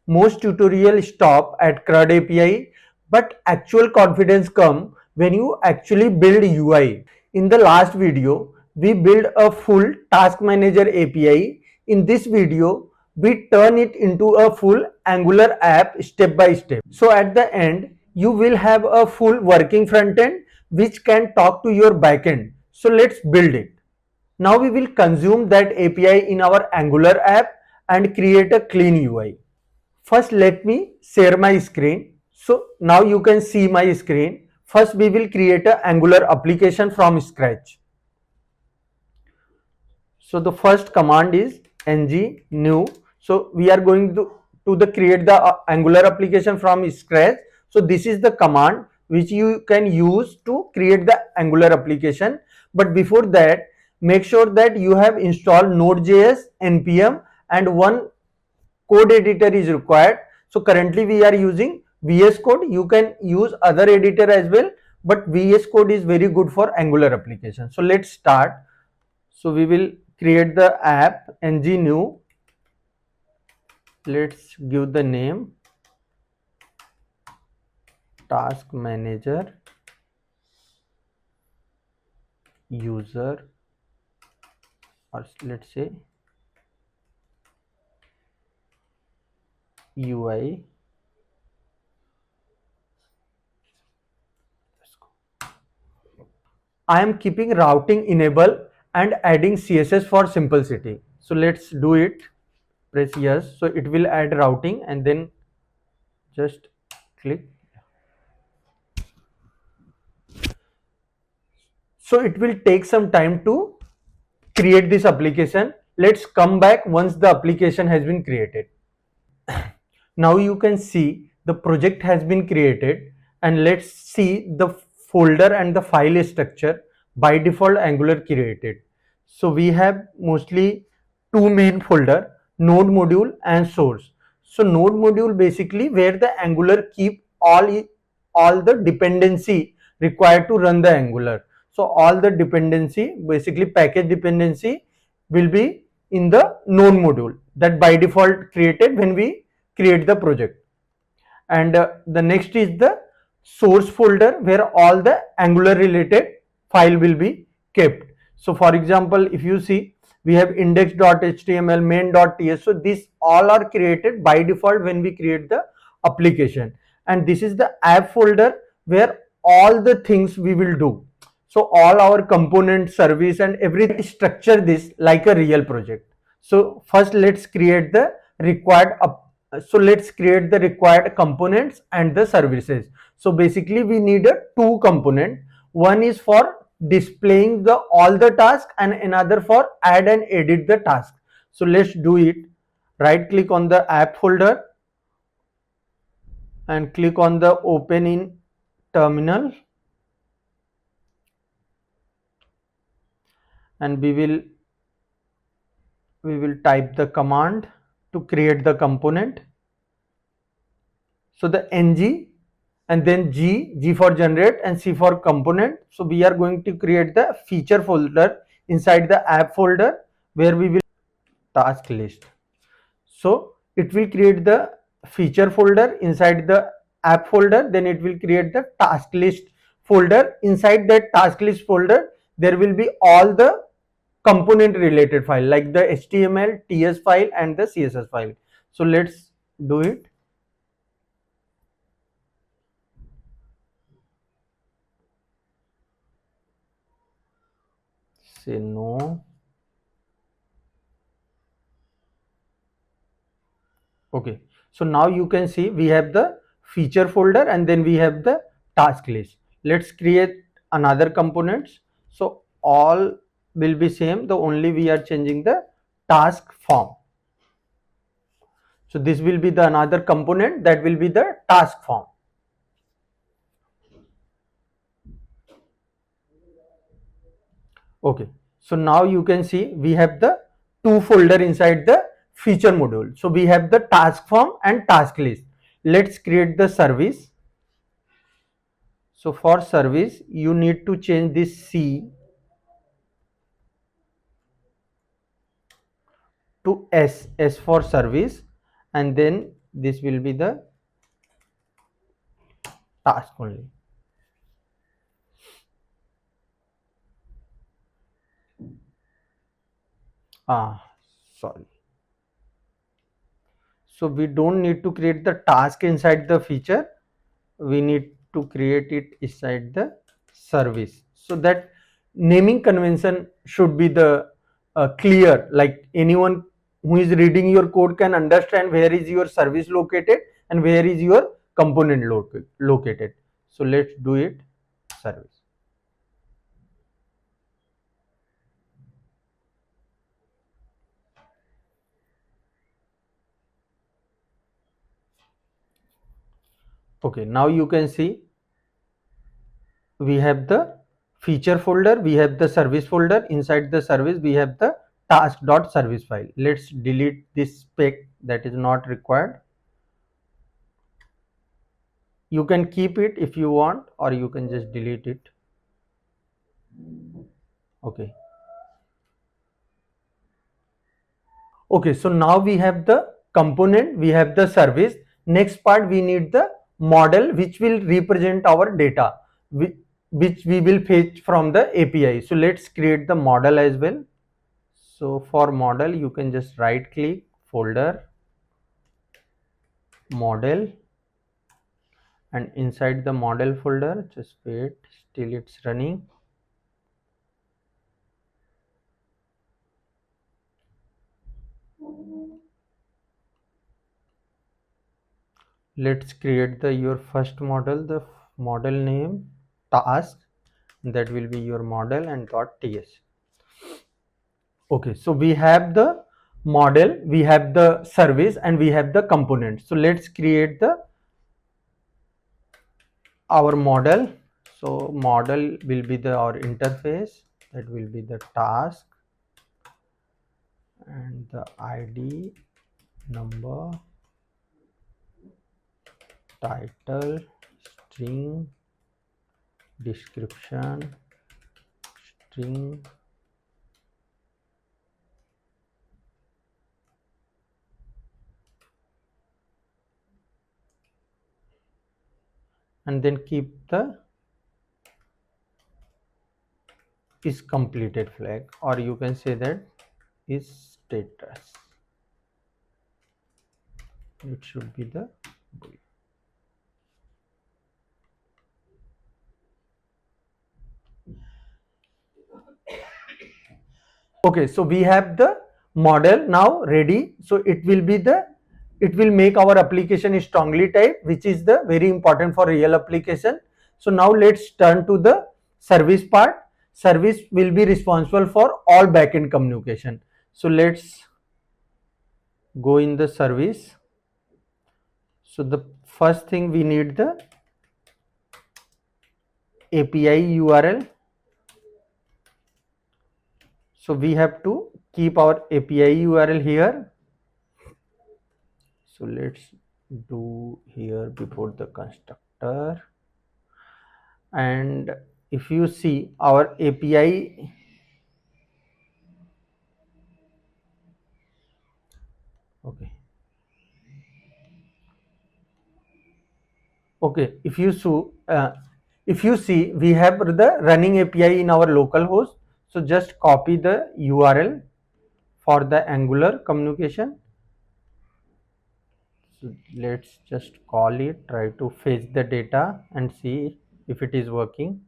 Most tutorials stop at CRUD API, but actual confidence comes when you actually build UI. In the last video, we built a full task manager API. In this video, we turn it into a full Angular app step by step. So at the end, you will have a full working front end which can talk to your backend. So let's build it. Now we will consume that API in our Angular app and create a clean UI. First, let me share my screen. So now you can see my screen. First, we will create an Angular application from scratch. So the first command is ng new. So we are going to create the Angular application from scratch. So this is the command which you can use to create the Angular application. But before that, make sure that you have installed Node.js, npm, and one code editor is required. So currently we are using VS Code. You can use other editor as well, but VS Code is very good for Angular application. So let's start. So we will create the app ng new. Let's give the name task manager user, or let's say UI. I am keeping routing enable and adding CSS for simplicity. So let's do it. Press yes. So it will add routing and then just click. So it will take some time to create this application. Let's come back once the application has been created. Now you can see the project has been created, and let's see the folder and the file structure. By default Angular created. So we have mostly two main folder, node module and source. So node module basically where the Angular keep all the dependency required to run the Angular. So all the dependency, basically package dependency, will be in the node module that by default created when we create the project. And the next is the source folder where all the Angular related file will be kept. So for example, if you see, we have index.html, main.ts. So these all are created by default when we create the application. And this is the app folder where all the things we will do. So all our component, service, and everything, structure this like a real project. So first let's create the required components and the services. So basically we need a two component. One is for displaying the all the task and another for add and edit the task. So let's do it. Right click on the app folder and click on the open in terminal, and we will type the command to create the component. So the ng and then G for generate and C for component. So we are going to create the feature folder inside the app folder where we will task list. So it will create the feature folder inside the app folder, then it will create the task list folder. Inside that task list folder there will be all the component related file like the HTML, TS file and the CSS file. So let's do it. Say no. Okay, so now you can see we have the feature folder and then we have the task list. Let's create another components. So all will be same, the only we are changing the task form. So this will be the another component, that will be the task form. Okay, so now you can see we have the two folder inside the feature module. So we have the task form and task list. Let's create the service. So for service you need to change this C to S for service, and then this will be the task only. Sorry. So we don't need to create the task inside the feature, we need to create it inside the service. So that naming convention should be the clear, like anyone who is reading your code can understand where is your service located and where is your component located. So let's do it service. Okay, now you can see we have the feature folder, we have the service folder, inside the service we have the task.service file. Let's delete this spec that is not required. You can keep it if you want, or you can just delete it. Okay. Okay, so now we have the component, we have the service. Next part we need the model which will represent our data, which we will fetch from the API. So let's create the model as well. So for model you can just right click, folder, model, and inside the model folder, just wait till it's running. Let's create the your first model, the model name task, that will be your model and .ts. Okay, so we have the model, we have the service, and we have the component. So let's create the our model. So model will be the our interface, that will be the task and the ID, number, title, string, description, string, and then keep the is completed flag, or you can say that is status. It should be the boolean. Okay, so we have the model now ready. So it will be the, it will make our application strongly typed, which is the very important for real application. So now let's turn to the service part. Service will be responsible for all backend communication. So let's go in the service. So the first thing we need the API URL. So we have to keep our API URL here. So let's do here before the constructor. And if you see our API, okay. Okay, if you see we have the running API in our local host. So just copy the URL for the Angular communication. So let's just call it, try to fetch the data and see if it is working.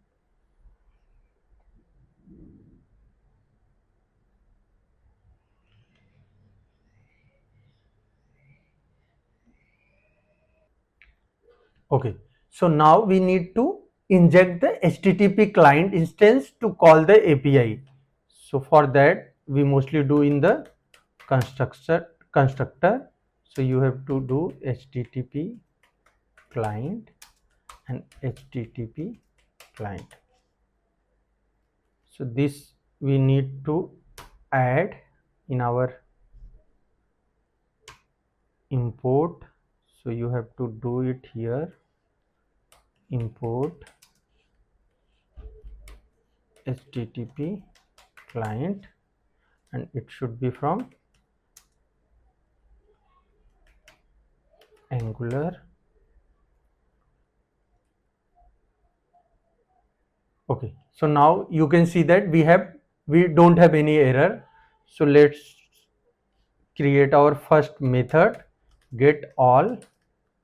Okay, so now we need to inject the HTTP client instance to call the API. So for that we mostly do in the constructor. So you have to do HTTP client and HTTP client. So this we need to add in our import. So you have to do it here, import HTTP client, and it should be from Angular. Okay, so now you can see that we don't have any error. So let's create our first method, get all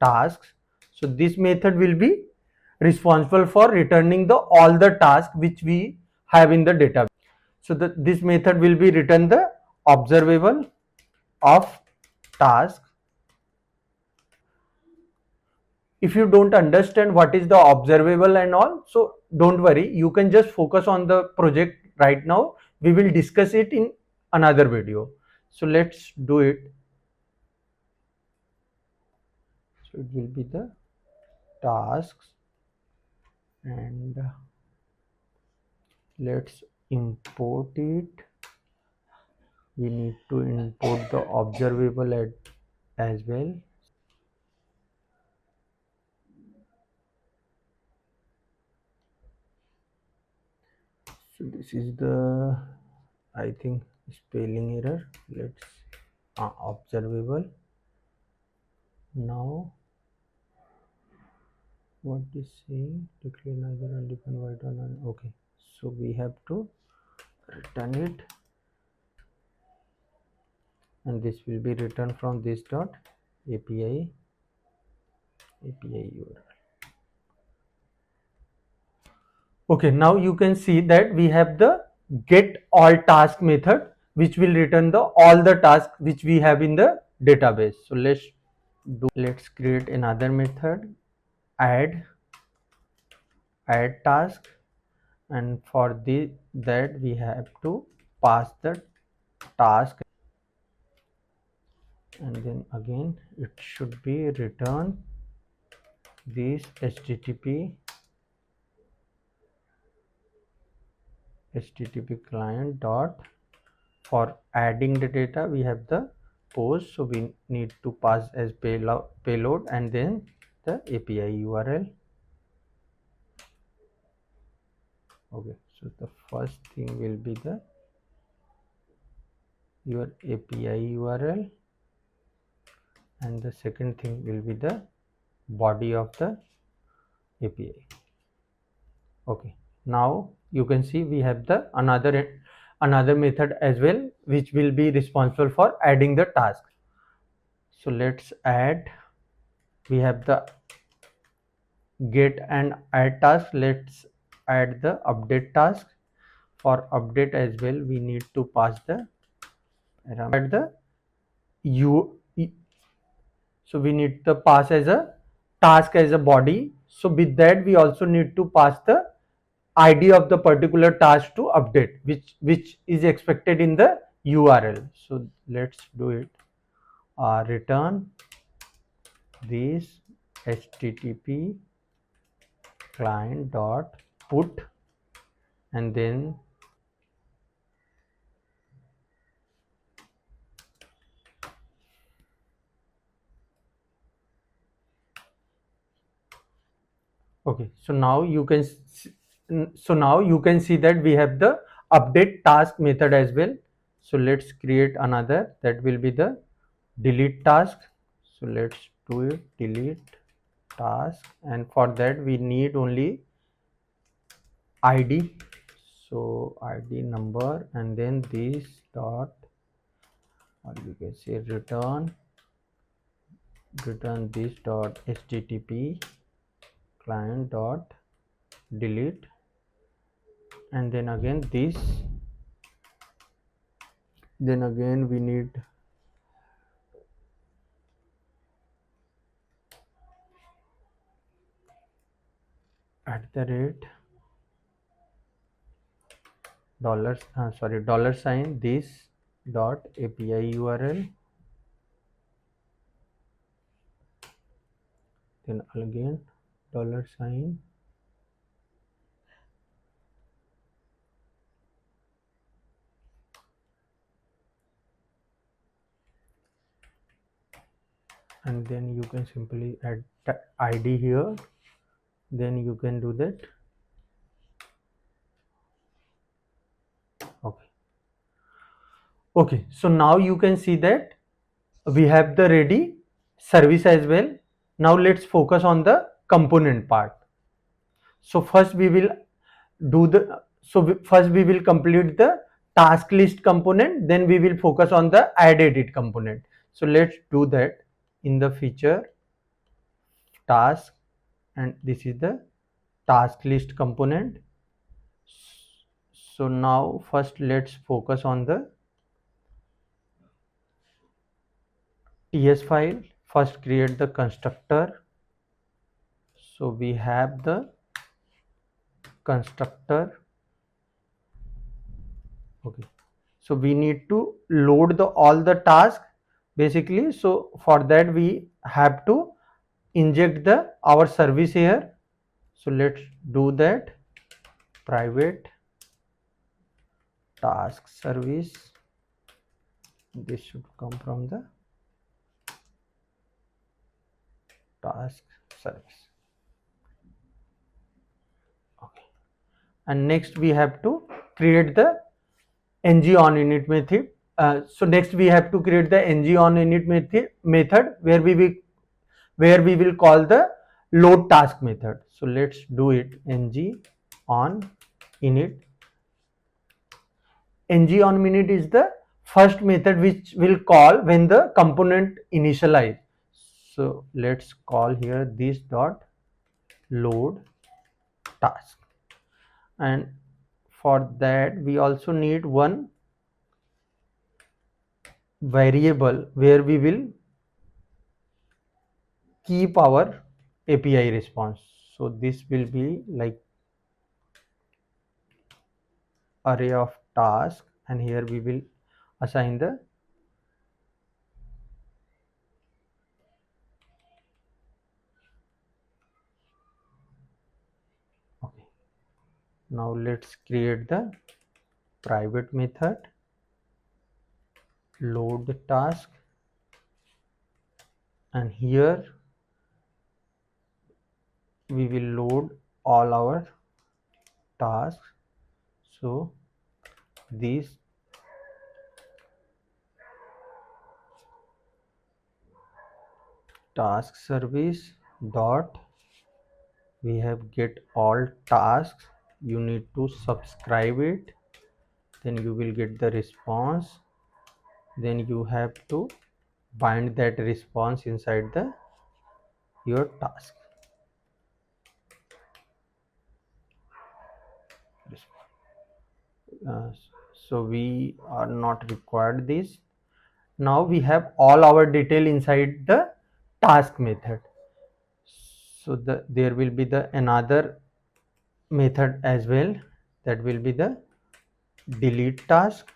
tasks. So this method will be responsible for returning the all the tasks which we have in the database. So this method will be return the observable of task. If you don't understand what is the observable and all, so don't worry, you can just focus on the project right now. We will discuss it in another video. So let's do it. So it will be the tasks, and let's import it. We need to import the observable as well. So this is the, I think, spelling error. Let's observable. Now what is saying, declare neither undefined void or none. Okay, so we have to return it, and this will be returned from this dot API URL. Okay, now you can see that we have the get all task method which will return the all the tasks which we have in the database. So let's create another method, add task, and for that we have to pass the task, and then again it should be return this http client dot, for adding the data we have the post, so we need to pass as payload and then the API URL. Okay, so the first thing will be your API URL, and the second thing will be the body of the API. Okay, now you can see we have the another method as well which will be responsible for adding the task. So let's add, we have the get and add task. Let's add the update task. For update as well we need to pass the parameter, the u, so we need to pass as a task as a body. So with that we also need to pass the ID of the particular task to update, which is expected in the URL. So let's do it. Return this http client dot put, and then okay, so now you can see that we have the update task method as well. So let's create another, that will be the delete task. So let's do it, delete task, and for that we need only ID. So ID number, and then this dot, or you can say return this dot http client dot delete, and then again this, then again we need @ $, this dot API URL, then again $, and then you can simply add the ID here, then you can do that. Okay, so now you can see that we have the ready service as well. Now let's focus on the component part. So first we will first we will complete the task list component, then we will focus on the add edit component. So let's do that in the feature task, and this is the task list component. So now first let's focus on the TS file. First create the constructor. So we have the constructor. Okay, so we need to load the all the tasks basically. So for that we have to inject the our service here. So let's do that. Private task service, this should come from the task service. Okay, and next we have to create the ng on init method. So next we have to create the ng on init method where we will call the load task method. So let's do it. Ng on init. Ng on init is the first method which will call when the component initialize. So let's call here this dot load task, and for that we also need one variable where we will keep our API response. So this will be like array of task, and here we will assign the okay. Now let's create the private method load the task, and here we will load all our tasks. So this task service dot we have get all tasks, you need to subscribe it, then you will get the response, then you have to bind that response inside the your task. So we are not required this. Now we have all our detail inside the task method. So there will be the another method as well, that will be the delete task,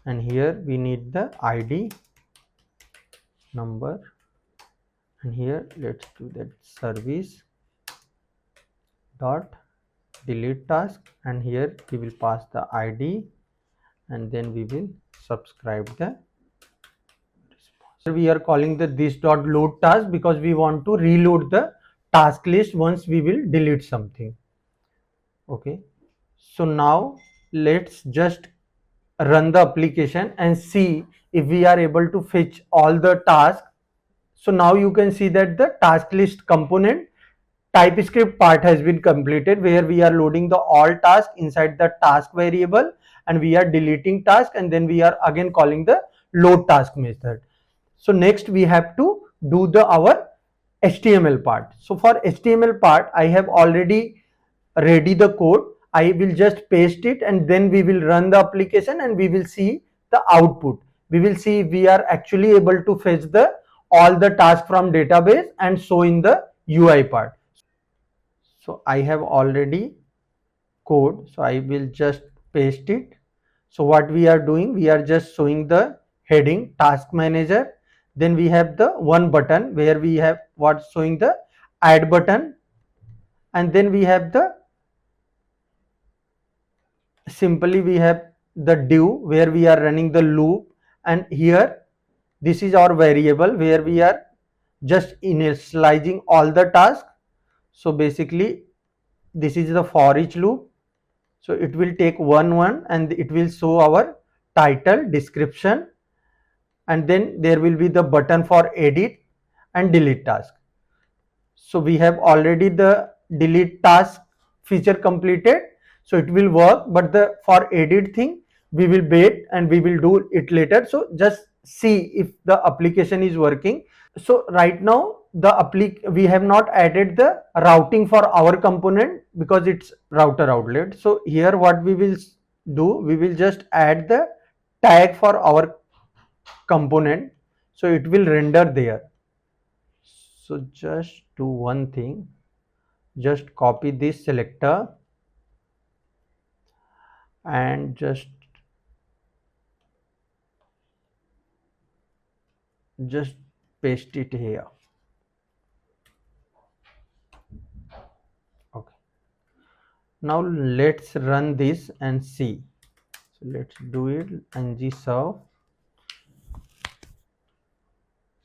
and here we need the ID number, and here let's do that service dot delete task, and here we will pass the ID, and then we will subscribe the response. So we are calling the this dot load task because we want to reload the task list once we will delete something. Okay, so now let's just run the application and see if we are able to fetch all the tasks. So now you can see that the task list component TypeScript part has been completed, where we are loading the all tasks inside the task variable, and we are deleting task, and then we are again calling the load task method. So next we have to do the our HTML part. So for HTML part I have already ready the code. I will just paste it, and then we will run the application, and we will see the output. We will see if we are actually able to fetch the all the tasks from database and show in the UI part. So I have already code, so I will just paste it. So what we are doing, we are just showing the heading task manager, then we have the one button where we have what showing the add button, and then we have the simply we have the do where we are running the loop, and here this is our variable where we are just initializing all the tasks. So basically this is the for each loop. So it will take one and it will show our title, description, and then there will be the button for edit. and delete task. So we have already the delete task feature completed, so it will work, but the for edit thing we will wait and we will do it later. So just see if the application is working. So right now we have not added the routing for our component because it's router outlet. So here what we will do, we will just add the tag for our component, so it will render there. So just do one thing, just copy this selector and just paste it here. Okay, now let's run this and see. So let's do it, ng serve.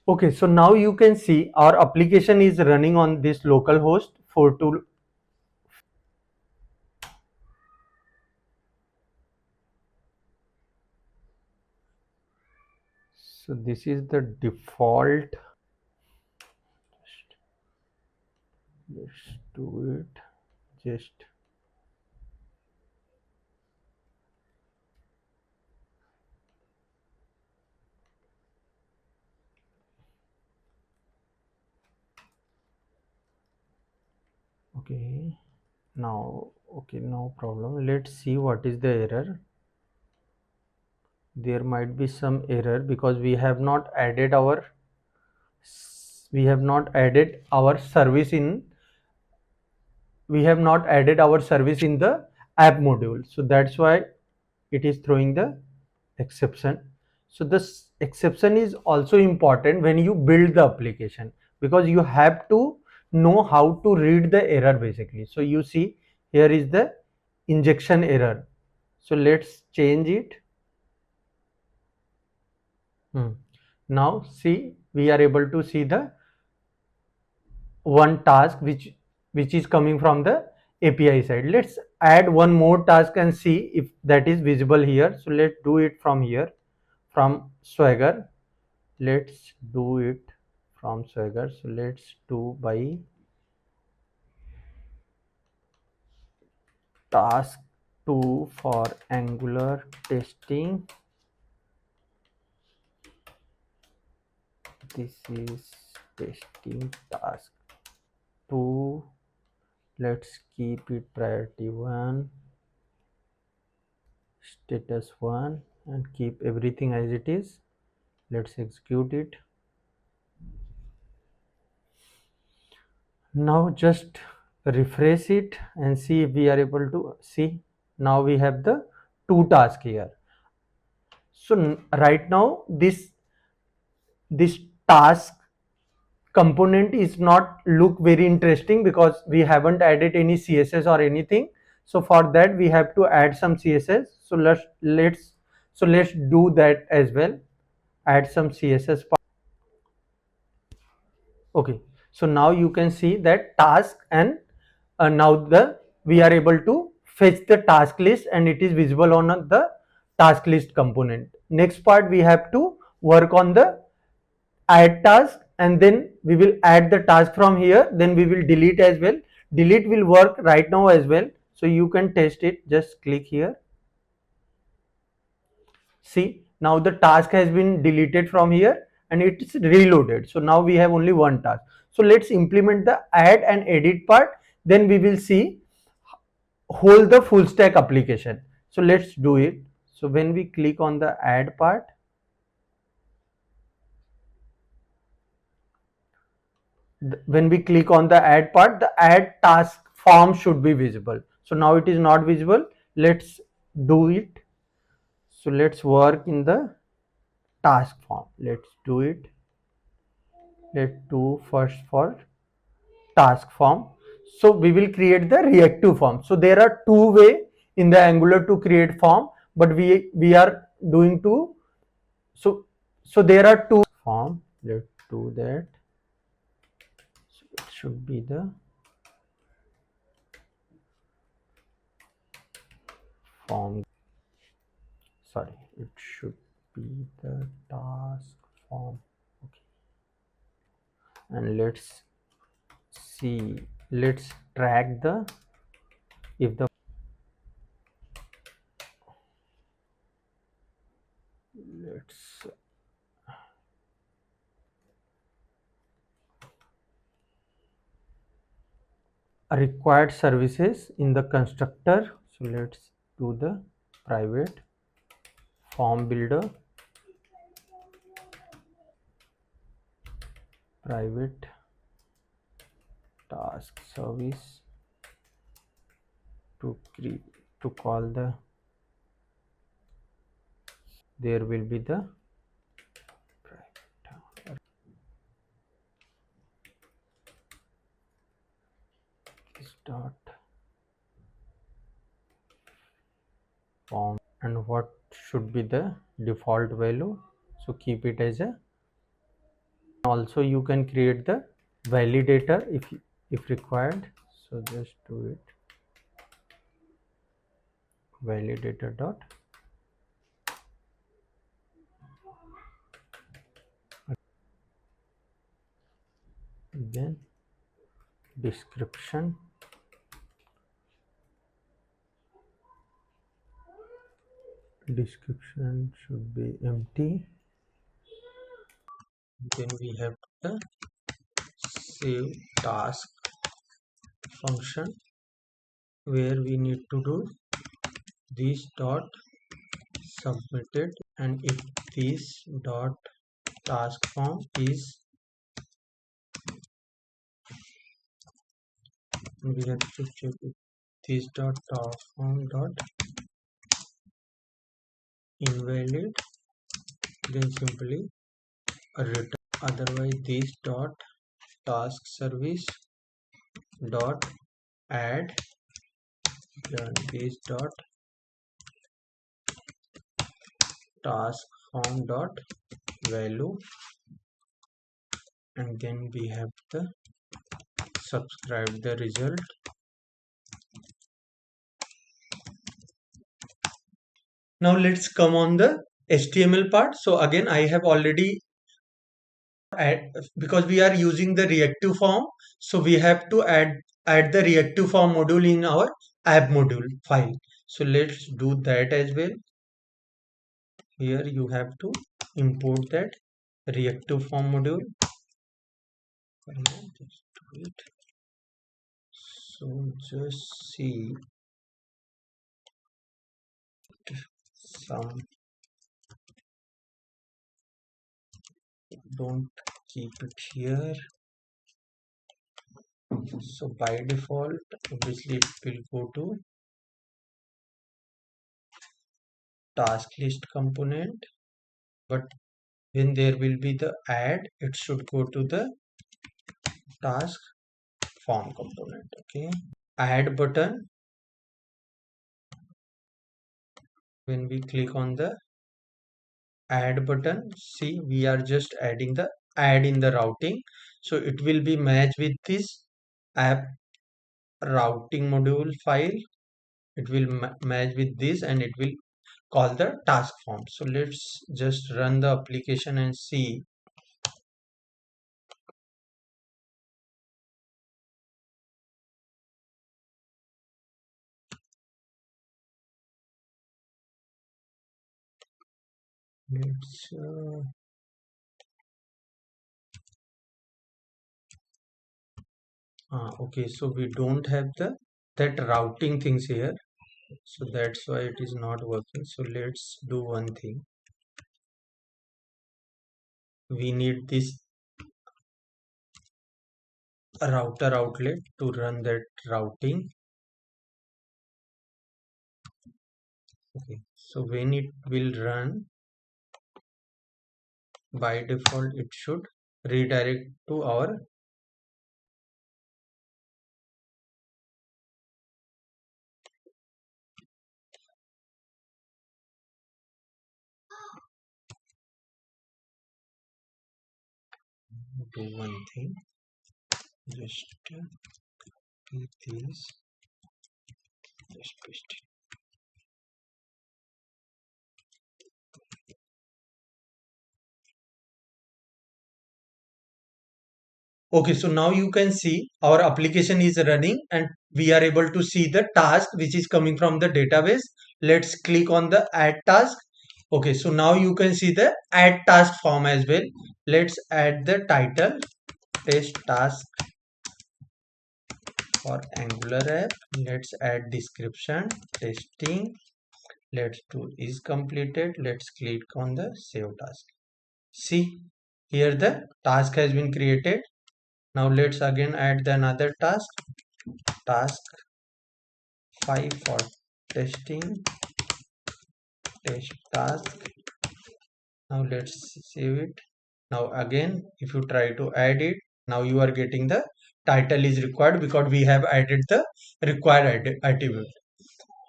Okay, so now you can see our application is running on this local host 42. So this is the default. Let's do it. Just okay. Now okay, no problem. Let's see what is the error. There might be some error because we have not added our service in the app module. So that's why it is throwing the exception. So this exception is also important when you build the application, because you have to know how to read the error basically. So you see here is the injection error. So let's change it. Now see, we are able to see the one task which is coming from the API side. Let's add one more task and see if that is visible here. So let's do it from here, from Swagger. Let's do it from Swagger. So let's do by task 2 for Angular testing. This is testing task 2. Let's keep it priority 1, status 1, and keep everything as it is. Let's execute it. Now just refresh it and see if we are able to see. Now we have the two tasks here. So right now this task component is not look very interesting because we haven't added any CSS or anything. So for that we have to add some CSS. So let's do that as well. Add some CSS. Okay, so now you can see that task, and now we are able to fetch the task list and it is visible on the task list component. Next part we have to work on the add task, and then we will add the task from here, then we will delete as well. Delete will work right now as well, so you can test it. Just click here. See, now the task has been deleted from here and it's reloaded. So now we have only one task. So let's implement the add and edit part, then we will see whole the full stack application. So let's do it. So when we click on the add part, when we click on the add part, the add task form should be visible. So now it is not visible. Let's do it. So let's work in the task form. Let's do it. Let's do first for task form. So we will create the reactive form. So there are two way in the Angular to create form, but we are doing two. So there are two form. Let's do that. So it should be the form. Sorry, it should be the task form. Okay. and let's see, let's track the, if the, let's required services in the constructor. So let's do the private form builder, private task service to create, to call the, there will be the private dot form, and what should be the default value, so keep it as a. Also you can create the validator if required, so just do it, validator dot, then description, description should be empty, then we have the save task function where we need to do this dot submitted, and if this dot task form is, we have to check if this dot task form dot invalid, then simply return, otherwise this dot task service dot add, then this dot task form dot value, and then we have the subscribe the result. Now let's come on the HTML part. So again I have already add, because we are using the reactive form, so we have to add the reactive form module in our app module file. So let's do that as well. Here you have to import that reactive form module. Just do it. So just see some, don't keep it here. So by default obviously it will go to task list component, but when there will be the add, it should go to the task form component. Okay, add button, when we click on the add button, see we are just adding the add in the routing, so it will be matched with this app routing module file, it will match with this and it will call the task form. So let's just run the application and see. Let's okay, so we don't have the that routing things here, so that's why it is not working. So let's do one thing, we need this router outlet to run that routing. Okay, so when it will run, by default it should redirect to our do one thing, just keep this, just paste it. Okay, so now you can see our application is running and we are able to see the task which is coming from the database. Let's click on the add task. Okay, so now you can see the add task form as well. Let's add the title test task for Angular app. Let's add description testing. Let's do is completed. Let's click on the save task. See, here the task has been created. Now let's again add the another task, task 5 for testing test task. Now let's save it. Now again, if you try to add it, now you are getting the title is required because we have added the required attribute.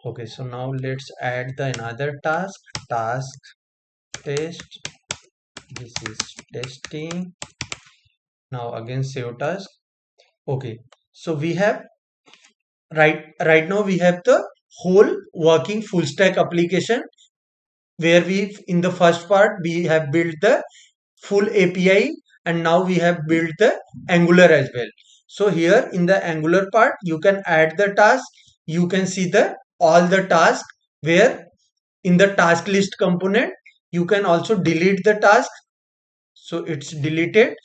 Okay, so now let's add the another task, task test. This is testing. Now again save task. Okay, so we have right now we have the whole working full stack application where we in the first part we have built the full API and now we have built the Angular as well. So here in the Angular part you can add the task, you can see the all the tasks where in the task list component you can also delete the task, so it's deleted.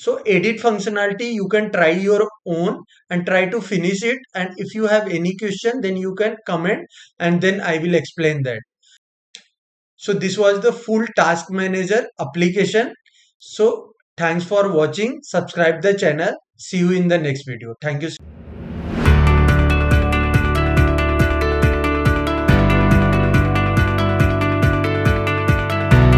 So edit functionality you can try your own and try to finish it, and if you have any question then you can comment and then I will explain that. So this was the full task manager application. So thanks for watching, subscribe the channel, see you in the next video. Thank you.